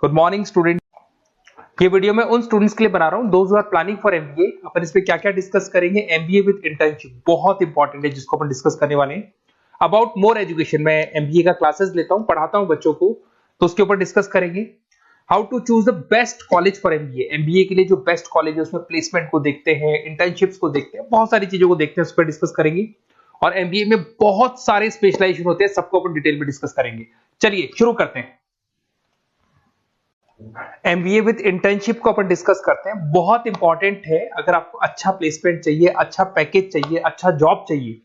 Good morning student. ये video मैं उन स्टूडेंट्स के लिए बना रहा हूँ those who are planning for MBA. अपन इस पे क्या क्या डिस्कस करेंगे। एमबीए विद इंटर्नशिप बहुत इंपॉर्टेंट है जिसको अपन डिस्कस करने वाले हैं। अबाउट मोर एजुकेशन, मैं एमबीए का क्लासेस लेता हूँ, पढ़ाता हूँ बच्चों को, तो उसके ऊपर डिस्कस करेंगे। How to choose the best college for MBA. MBA के लिए जो बेस्ट कॉलेज है उसमें प्लेसमेंट को देखते हैं, इंटर्नशिप्स को देखते हैं, बहुत सारी चीजों को देखते हैं, उस पर डिस्कस करेंगे। और एमबीए में बहुत सारे स्पेशलाइजेशन होते हैं, सबको अपन डिटेल में डिस्कस करेंगे। चलिए शुरू करते हैं। एमबीए विद इंटर्नशिप को अपन डिस्कस करते हैं। बहुत इंपॉर्टेंट है, अगर आपको अच्छा प्लेसमेंट चाहिए, अच्छा पैकेज चाहिए, अच्छा जॉब चाहिए,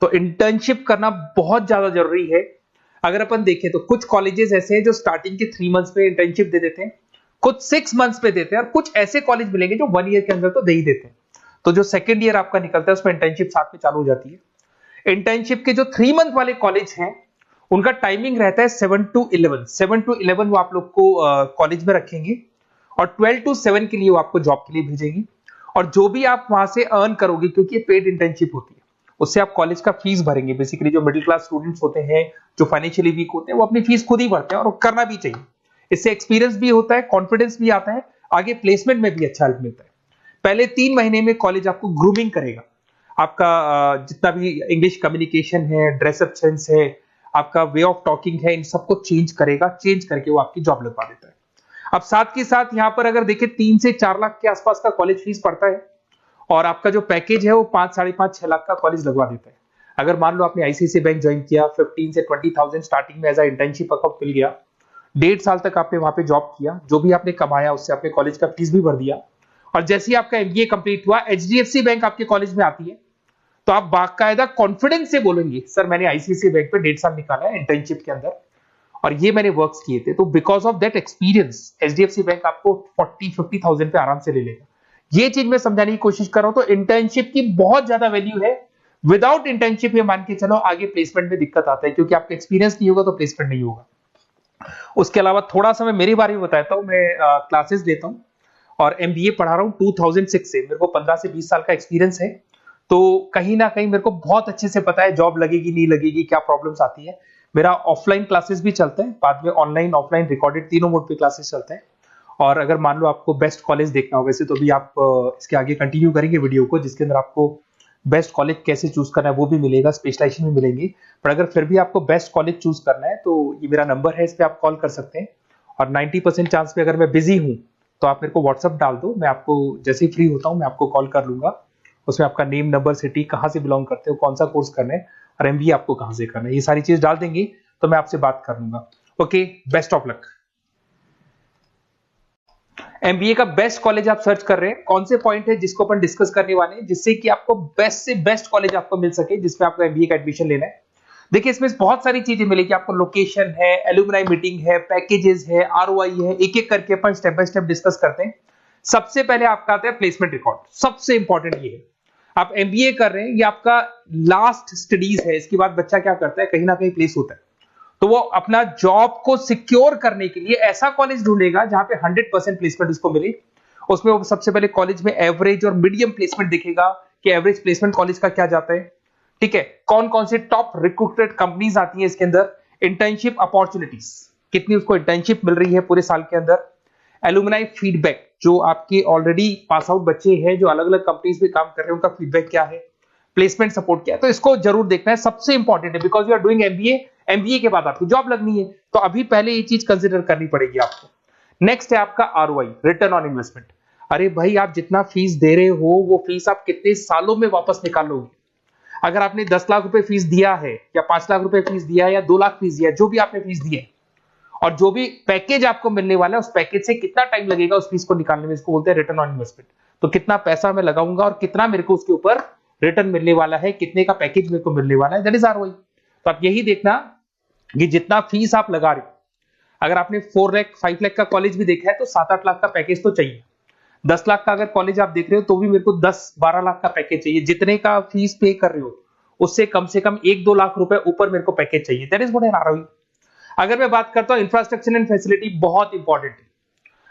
तो इंटर्नशिप करना बहुत ज्यादा जरूरी है। अगर अपन देखें तो कुछ कॉलेजेस ऐसे हैं जो स्टार्टिंग के 3 मंथ्स में इंटर्नशिप दे देते हैं, कुछ 6 मंथ्स पे देते हैं, और कुछ ऐसे कॉलेज मिलेंगे जो 1 ईयर के अंदर तो दे ही देते हैं। तो जो सेकेंड ईयर आपका निकलता है उसमें इंटर्नशिप साथ में चालू हो जाती है। इंटर्नशिप के जो 3 मंथ वाले कॉलेज हैं उनका टाइमिंग रहता है 7 to 11। 7 to 11 वो आप लोग को कॉलेज में रखेंगे, और 12 to 7 के लिए वो आपको जॉब के लिए भेजेंगी। और जो भी आप वहां से अर्न करोगे, क्योंकि ये पेड इंटर्नशिप होती है, उससे आप कॉलेज का फीस भरेंगे। बेसिकली जो मिडिल क्लास स्टूडेंट्स होते हैं, जो फाइनेंशियली वीक होते हैं, वो अपनी फीस खुद ही भरते हैं, और करना भी चाहिए। इससे एक्सपीरियंस भी होता है, कॉन्फिडेंस भी आता है, आगे प्लेसमेंट में भी अच्छा हेल्प मिलता है। पहले 3 महीने में कॉलेज आपको ग्रूमिंग करेगा। आपका जितना भी इंग्लिश कम्युनिकेशन है, ड्रेसअप सेंस है, आपका वे ऑफ टॉकिंग है, इन सबको चेंज करेगा। चेंज करके वो आपकी जॉब लगवा देता है। अब साथ के साथ यहां पर अगर देखें 3 से 4 लाख के आसपास का कॉलेज फीस पड़ता है, और आपका जो पैकेज है वो 5, 5.5, 6 लाख का कॉलेज लगवा देता है। अगर मान लो आपने आईसीआईसीआई बैंक ज्वाइन किया, 15 से 20,000 स्टार्टिंग में एज अ इंटर्नशिप अकाउंट मिल गया, 1.5 साल तक आपने वहां पे जॉब किया, जो भी आपने कमाया उससे आपने कॉलेज का फीस भी भर दिया, और जैसे ही आपका एमबीए कंप्लीट हुआ, एचडीएफसी बैंक आपके कॉलेज में आती है, तो आप बाकायदा कॉन्फिडेंस से बोलेंगे, सर मैंने आईसीआईसीआई बैंक पे 1.5 साल निकाला है इंटर्नशिप के अंदर, और ये मैंने वर्क्स किए थे, तो because of that experience HDFC bank आपको 40-50,000 पे आराम से ले लेगा। ये चीज मैं समझाने की कोशिश कर रहा हूं। तो इंटर्नशिप की बहुत ज्यादा वैल्यू है। विदाउट इंटर्नशिप ये मान के चलो आगे प्लेसमेंट में दिक्कत आता है, क्योंकि आपका एक्सपीरियंस नहीं होगा तो प्लेसमेंट नहीं होगा। उसके अलावा थोड़ा सा मैं मेरे बारे में बताता हूँ। मैं क्लासेस लेता हूँ और एमबीए पढ़ा रहा हूँ 2006 से। मेरे को 15 से 20 साल का एक्सपीरियंस है, तो कहीं ना कहीं मेरे को बहुत अच्छे से पता है जॉब लगेगी नहीं लगेगी, क्या प्रॉब्लम्स आती है। मेरा ऑफलाइन क्लासेस भी चलते हैं, बाद में ऑनलाइन ऑफलाइन रिकॉर्डेड तीनों मोड पे क्लासेस चलते हैं। और अगर मान लो आपको बेस्ट कॉलेज देखना हो, वैसे तो भी आप इसके आगे कंटिन्यू करेंगे वीडियो को, जिसके अंदर आपको बेस्ट कॉलेज कैसे चूज करना है वो भी मिलेगा, स्पेशलाइजेशन भी मिलेंगे। पर अगर फिर भी आपको बेस्ट कॉलेज चूज करना है तो ये मेरा नंबर है, इस पर आप कॉल कर सकते हैं। और 90% चांस पे अगर मैं बिजी हूँ तो आप मेरे को व्हाट्सअप डाल दो, मैं आपको जैसे ही फ्री होता हूँ मैं आपको कॉल कर लूंगा। उसमें आपका नेम, नंबर, सिटी, कहाँ से बिलोंग करते हो, कौन सा कोर्स करना है, और एमबीए आपको कहाँ से करना है, ये सारी चीज डाल देंगे तो मैं आपसे बात कर लूंगा। Okay, best of luck. MBA का बेस्ट कॉलेज आप सर्च कर रहे हैं, कौन से पॉइंट है जिसको अपन डिस्कस करने वाले हैं, जिससे कि आपको बेस्ट से बेस्ट कॉलेज आपको मिल सके जिसमें आपको एमबीए का एडमिशन लेना है। देखिए इसमें बहुत सारी चीजें मिलेगी आपको। लोकेशन है, एलुमनाई मीटिंग है, पैकेजेस है, आरओआई है, एक एक करके अपन स्टेप बाय स्टेप डिस्कस करते हैं। सबसे पहले आपका आता है प्लेसमेंट रिकॉर्ड। सबसे इंपॉर्टेंट ये है, आप एमबीए कर रहे हैं, ये आपका लास्ट स्टडीज है। इसके बाद बच्चा क्या करता है, कहीं ना कहीं प्लेस होता है, तो वो अपना जॉब को सिक्योर करने के लिए ऐसा कॉलेज ढूंढेगा जहां पे 100% प्लेसमेंट उसको मिले। उसमें वो सबसे पहले कॉलेज में एवरेज और मीडियम प्लेसमेंट दिखेगा कि एवरेज प्लेसमेंट कॉलेज का क्या जाता है, ठीक है। कौन कौन से टॉप रिक्रूटेड कंपनीज आती हैं इसके अंदर, इंटर्नशिप अपॉर्चुनिटीज कितनी उसको इंटर्नशिप मिल रही है पूरे साल के अंदर, एलुमनाई फीडबैक, जो आपके ऑलरेडी पास आउट बच्चे हैं जो अलग अलग कंपनीज में काम कर रहे हैं उनका फीडबैक क्या है, प्लेसमेंट सपोर्ट क्या है। तो इसको जरूर देखना है, सबसे इंपॉर्टेंट है, because you are doing MBA. MBA के बाद आपकी जॉब लगनी है, तो अभी पहले ये चीज कंसिडर करनी पड़ेगी आपको। नेक्स्ट है आपका आरओआई, रिटर्न ऑन इन्वेस्टमेंट। अरे भाई, आप जितना फीस दे रहे हो वो फीस आप कितने सालों में वापस निकालोगे। अगर आपने 10 लाख रुपए फीस दिया है, या 5 लाख रुपए फीस दिया है, या 2 लाख फीस दिया है, जो भी आपने फीस दी है, और जो भी पैकेज आपको मिलने वाला है उस पैकेज से कितना टाइम लगेगा उस फीस को निकालने में, इसको बोलते हैं रिटर्न ऑन इन्वेस्टमेंट। तो कितना पैसा मैं लगाऊंगा और कितना मेरे को उसके ऊपर रिटर्न मिलने वाला है, कितने का पैकेज मेरे को मिलने वाला है, दैट इज आरओआई। तो आप यही देखना कि जितना फीस आप लगा रहे हो, अगर आपने 4 लाख 5 लाख का कॉलेज भी देखा है तो 7-8 लाख का पैकेज तो चाहिए। 10 लाख का अगर कॉलेज आप देख रहे हो तो भी मेरे को 10-12 लाख का पैकेज चाहिए। जितने का फीस पे कर रहे हो उससे कम से कम 1-2 लाख रुपए ऊपर मेरे को पैकेज चाहिए, that is what I ROI. अगर मैं बात करता हूं इंफ्रास्ट्रक्चर एंड फैसिलिटी, बहुत इंपॉर्टेंट है।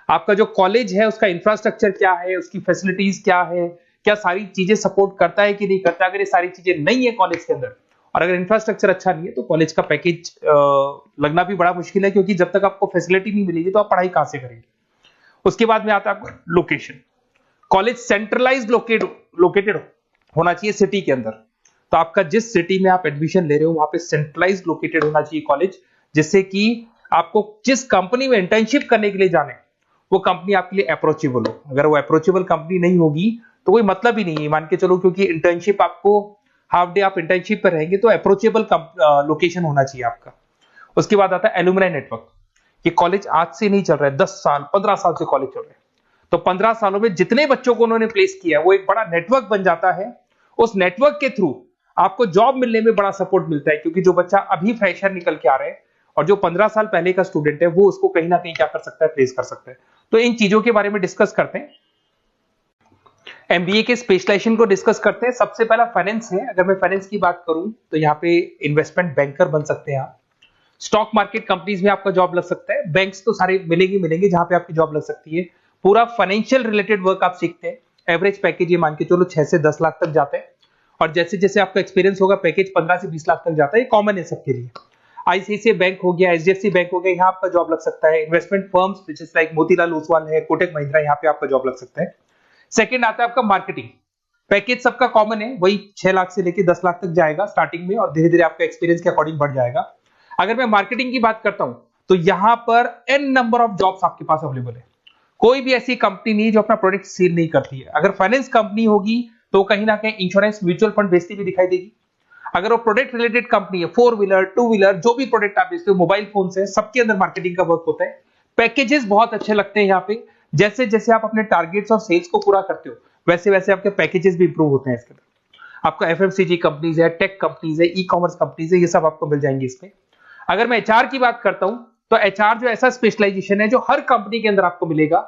आपका जो कॉलेज है उसका इंफ्रास्ट्रक्चर क्या है, उसकी फैसिलिटीज क्या है, क्या सारी चीजें सपोर्ट करता है कि नहीं करता। अगर ये सारी चीजें नहीं है कॉलेज के अंदर और अगर इंफ्रास्ट्रक्चर अच्छा नहीं है तो कॉलेज का पैकेज लगना भी बड़ा मुश्किल है, क्योंकि जब तक आपको फैसिलिटी नहीं मिलेगी तो आप पढ़ाई कहां से करेंगे। उसके बाद में आता है आपका लोकेशन। कॉलेज सेंट्रलाइज लोकेटेड होना चाहिए सिटी के अंदर। तो आपका जिस सिटी में आप एडमिशन ले रहे हो वहां पे सेंट्रलाइज लोकेटेड होना चाहिए कॉलेज, जिससे कि आपको जिस कंपनी में इंटर्नशिप करने के लिए जाने वो कंपनी आपके लिए अप्रोचेबल हो। अगर वो अप्रोचेबल कंपनी नहीं होगी तो कोई मतलब ही नहीं है, मान के चलो, क्योंकि इंटर्नशिप आपको हाफ डे आप इंटर्नशिप पर रहेंगे तो अप्रोचेबल लोकेशन होना चाहिए आपका। उसके बाद आता है एलुमनाई नेटवर्क। ये कॉलेज आज से नहीं चल रहा है, 10 साल 15 साल से कॉलेज चल रहा है। तो 15 सालों में जितने बच्चों को उन्होंने प्लेस किया है वो एक बड़ा नेटवर्क बन जाता है। उस नेटवर्क के थ्रू आपको जॉब मिलने में बड़ा सपोर्ट मिलता है, क्योंकि जो बच्चा अभी फ्रेशर निकल के आ रहे हैं और जो 15 साल पहले का स्टूडेंट है वो उसको कहीं ना कहीं क्या कर सकता है, प्लेस कर सकता है। तो इन चीजों के बारे में डिस्कस करते हैं। एमबीए के स्पेशलाइजेशन को डिस्कस करते हैं। सबसे पहला फाइनेंस है। अगर मैं फाइनेंस की बात करूं तो यहाँ पे इन्वेस्टमेंट बैंकर बन सकते हैं आप। स्टॉक मार्केट कंपनीज में आपका जॉब लग सकता है। बैंक्स तो सारे मिलेंगे जहां पे आपकी जॉब लग सकती है। पूरा फाइनेंशियल रिलेटेड वर्क आप सीखते हैं। एवरेज पैकेज ये मान के चलो 6 से 10 लाख तक जाते हैं, और जैसे जैसे आपका एक्सपीरियंस होगा पैकेज 15 से 20 लाख तक जाता है। ये कॉमन है सबके लिए। आईसीआईसीआई बैंक हो गया, एचडीएफसी बैंक हो गया, यहाँ आपका जॉब लग सकता है। इन्वेस्टमेंट फर्म्स जैसे लाइक मोतीलाल ओसवाल है, कोटक महिंद्रा, यहाँ पे आपका जॉब लग सकता है। सेकंड आता है आपका मार्केटिंग। पैकेज सबका कॉमन है, वही 6 लाख से लेकर 10 लाख तक जाएगा स्टार्टिंग में, और धीरे धीरे आपका एक्सपीरियंस के अकॉर्डिंग बढ़ जाएगा। अगर मैं मार्केटिंग की बात करता हूं तो यहां पर एन नंबर ऑफ जॉब्स आपके पास अवेलेबल है। कोई भी ऐसी कंपनी नहीं जो अपना प्रोडक्ट सेल नहीं करती है। अगर फाइनेंस कंपनी होगी तो कहीं ना कहीं इंश्योरेंस म्यूचुअल फंड बेचती भी दिखाई देगी। अगर वो प्रोडक्ट रिलेटेड कंपनी है, 4 व्हीलर 2 व्हीलर जो भी प्रोडक्ट आप बेचते हो, मोबाइल फोन से, सबके अंदर मार्केटिंग का वर्क होता है। पैकेजेस बहुत अच्छे लगते हैं यहाँ पे। जैसे जैसे आप अपने टारगेट्स और सेल्स को पूरा करते हो वैसे वैसे आपके पैकेजेस भी इंप्रूव होते हैं। इसके अंदर आपका एफएमसीजी कंपनीज है, टेक कंपनीज है, ई कॉमर्स कंपनीज है, ये सब आपको मिल जाएंगे इसमें। अगर मैं एचआर की बात करता हूं तो एचआर जो ऐसा स्पेशलाइजेशन है जो हर कंपनी के अंदर आपको मिलेगा,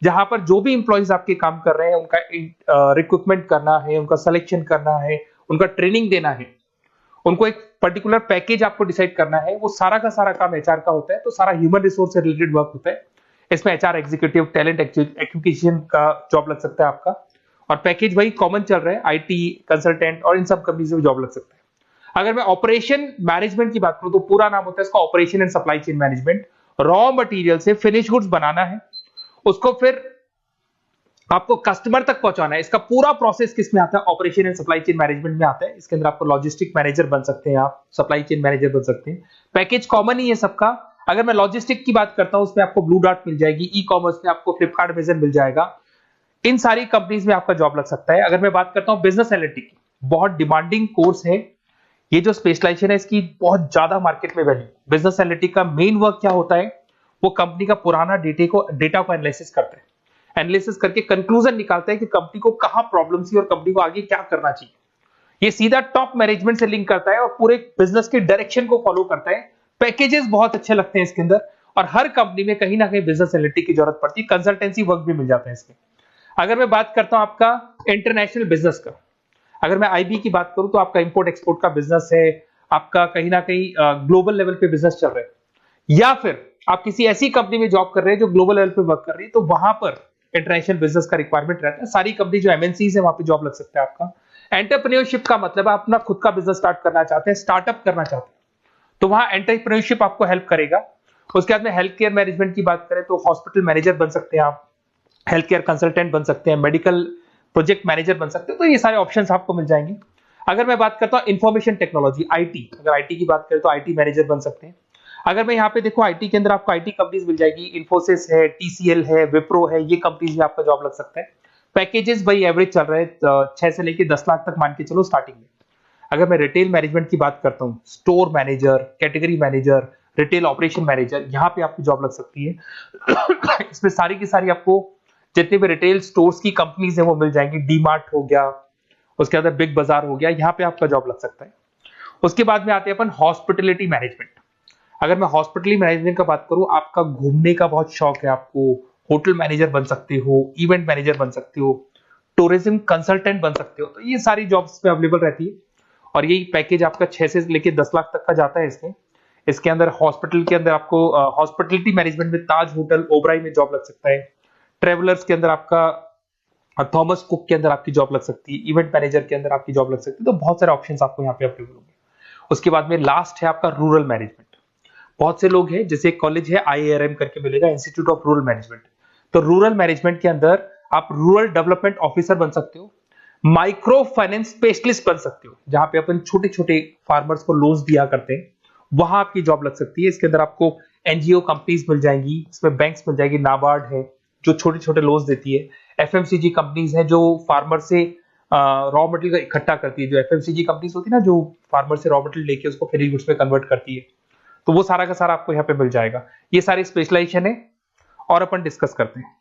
जहां पर जो भी इंप्लॉइज आपके काम कर रहे हैं उनका रिक्रूटमेंट करना है, उनका सिलेक्शन करना है, उनका ट्रेनिंग देना है, उनको एक पर्टिकुलर पैकेज आपको डिसाइड करना है, वो सारा का सारा काम एचआर का होता है। तो सारा ह्यूमन रिसोर्स से रिलेटेड वर्क होता है। इसमें एचआर एग्जीक्यूटिव, टैलेंट एक्विजिशन का जॉब लग सकता है आपका, और पैकेज वही कॉमन चल रहा है, आईटी कंसल्टेंट और इन सब कंपनीज में जॉब लग सकता है। अगर मैं ऑपरेशन मैनेजमेंट की बात करूं तो पूरा नाम होता है इसका operation and supply chain management. Raw material से फिनिश गुड्स बनाना है, उसको फिर आपको कस्टमर तक पहुंचाना है। इसका पूरा प्रोसेस किस में आता है, operation and supply chain management में आता है। इसके अंदर आपको लॉजिस्टिक मैनेजर बन सकते हैं, आप सप्लाई चेन मैनेजर बन सकते हैं। पैकेज कॉमन ही है सबका। अगर मैं लॉजिस्टिक की बात करता हूं उसमें आपको ब्लू डॉट मिल जाएगी, ई कॉमर्स में आपको फ्लिपकार्ट अमेज़न मिल जाएगा। इन सारी कंपनीज में आपका जॉब लग सकता है। अगर मैं बात करता हूं बिजनेस एनालिटिक्स, बहुत डिमांडिंग कोर्स है ये जो स्पेशलाइजेशन है, इसकी बहुत ज्यादा मार्केट में वैल्यू। बिजनेस एनालिटिक्स का मेन वर्क क्या होता है, वो कंपनी का पुराना डेटा को एनालिसिस करते हैं। एनालिसिस करके कंक्लूजन निकालता है कि कंपनी को कहां प्रॉब्लम थी और कंपनी को आगे क्या करना चाहिए। ये सीधा टॉप मैनेजमेंट से लिंक करता है और पूरे बिजनेस के डायरेक्शन को फॉलो करता है। पैकेजेस बहुत अच्छे लगते हैं इसके अंदर, और हर कंपनी में कहीं ना कहीं बिजनेस एनालिटिक्स की जरूरत पड़ती है। कंसल्टेंसी वर्क भी मिल जाता है इसमें। अगर मैं बात करता हूं आपका इंटरनेशनल बिजनेस का, अगर मैं आईबी की बात करूं तो आपका इंपोर्ट एक्सपोर्ट का बिजनेस है, आपका कहीं ना कहीं ग्लोबल लेवल पे बिजनेस चल रहा है, या फिर आप किसी ऐसी कंपनी में जॉब कर रहे हैं जो ग्लोबल लेवल पे वर्क कर रही है, तो वहां पर इंटरनेशनल बिजनेस का रिक्वायरमेंट रहता है। सारी कंपनी जो एमएनसीज है वहां पे जॉब लग सकता है आपका। एंटरप्रेन्योरशिप का मतलब आप अपना खुद का बिजनेस स्टार्ट करना चाहते हैं, स्टार्टअप करना चाहते हैं, तो वहां एंटरप्रेन्योरशिप आपको हेल्प करेगा। उसके बाद में हेल्थ केयर मैनेजमेंट की बात करें तो हॉस्पिटल मैनेजर बन सकते हैं आप, हेल्थ केयर कंसल्टेंट बन सकते हैं, मेडिकल प्रोजेक्ट मैनेजर बन सकते हैं। तो ये सारे ऑप्शंस आपको मिल जाएंगे। अगर मैं बात करता हूं इंफॉर्मेशन टेक्नोलॉजी, आईटी, अगर आईटी की बात करें तो आईटी मैनेजर बन सकते हैं। अगर मैं यहाँ पे देखो आईटी के अंदर आपको आईटी कंपनीज मिल जाएगी, इन्फोसिस है, टीसीएल है, विप्रो है, ये कंपनीज में आपका जॉब लग सकता है। पैकेजेस भाई एवरेज चल रहे हैं 6 से लेकर 10 लाख तक मान के चलो स्टार्टिंग में। अगर मैं रिटेल मैनेजमेंट की बात करता हूँ, store manager, category manager, retail operation manager, यहाँ पे आपकी जॉब लग सकती है। इसमें सारी की सारी आपको जितने भी रिटेल स्टोर्स की कंपनीज है वो मिल जाएंगी। डीमार्ट हो गया, उसके अंदर बिग बाजार हो गया, यहाँ पे आपका जॉब लग सकता है। उसके बाद में आते हैं अपन हॉस्पिटलिटी मैनेजमेंट। अगर मैं हॉस्पिटलिटी मैनेजमेंट का बात करूं, आपका घूमने का बहुत शौक है, आपको होटल मैनेजर बन सकते हो, इवेंट मैनेजर बन सकते हो, टूरिज्म कंसल्टेंट बन सकते हो, तो ये सारी जॉब्स पे अवेलेबल रहती है। और यही पैकेज आपका 6 से लेकर 10 लाख तक का जाता है इसमें। इसके अंदर हॉस्पिटल के अंदर आपको हॉस्पिटलिटी मैनेजमेंट में ताज होटल, ओबराई में जॉब लग सकता है। ट्रेवलर्स के अंदर आपका थॉमस कुक के अंदर आपकी जॉब लग सकती है। इवेंट मैनेजर के अंदर आपकी जॉब लग सकती है। तो बहुत सारे ऑप्शंस आपको यहाँ पे अवेलेबल होंगे। उसके बाद में लास्ट है आपका रूरल मैनेजमेंट। बहुत से लोग हैं, जैसे एक कॉलेज है IIRM करके मिलेगा, इंस्टीट्यूट ऑफ रूरल मैनेजमेंट। तो रूरल मैनेजमेंट के अंदर आप रूरल डेवलपमेंट ऑफिसर बन सकते हो, माइक्रो फाइनेंस स्पेशलिस्ट बन सकते हो, जहां पे अपन छोटे छोटे फार्मर्स को लोन्स दिया करते हैं, वहां आपकी जॉब लग सकती है। इसके अंदर आपको एनजीओ कंपनीज मिल जाएंगी, इसमें बैंक्स मिल जाएगी, नाबार्ड है जो छोटे छोटे लोन्स देती है, एफएमसीजी कंपनीज है जो फार्मर से रॉ मटेरियल का इकट्ठा करती है, जो एफएमसीजी कंपनीज होती है ना, जो फार्मर से रॉ मटेरियल लेके उसको फिनिश गुड्स में कन्वर्ट करती है, तो वो सारा का सारा आपको यहाँ पे मिल जाएगा। ये सारी स्पेशलाइजेशन है और अपन डिस्कस करते हैं।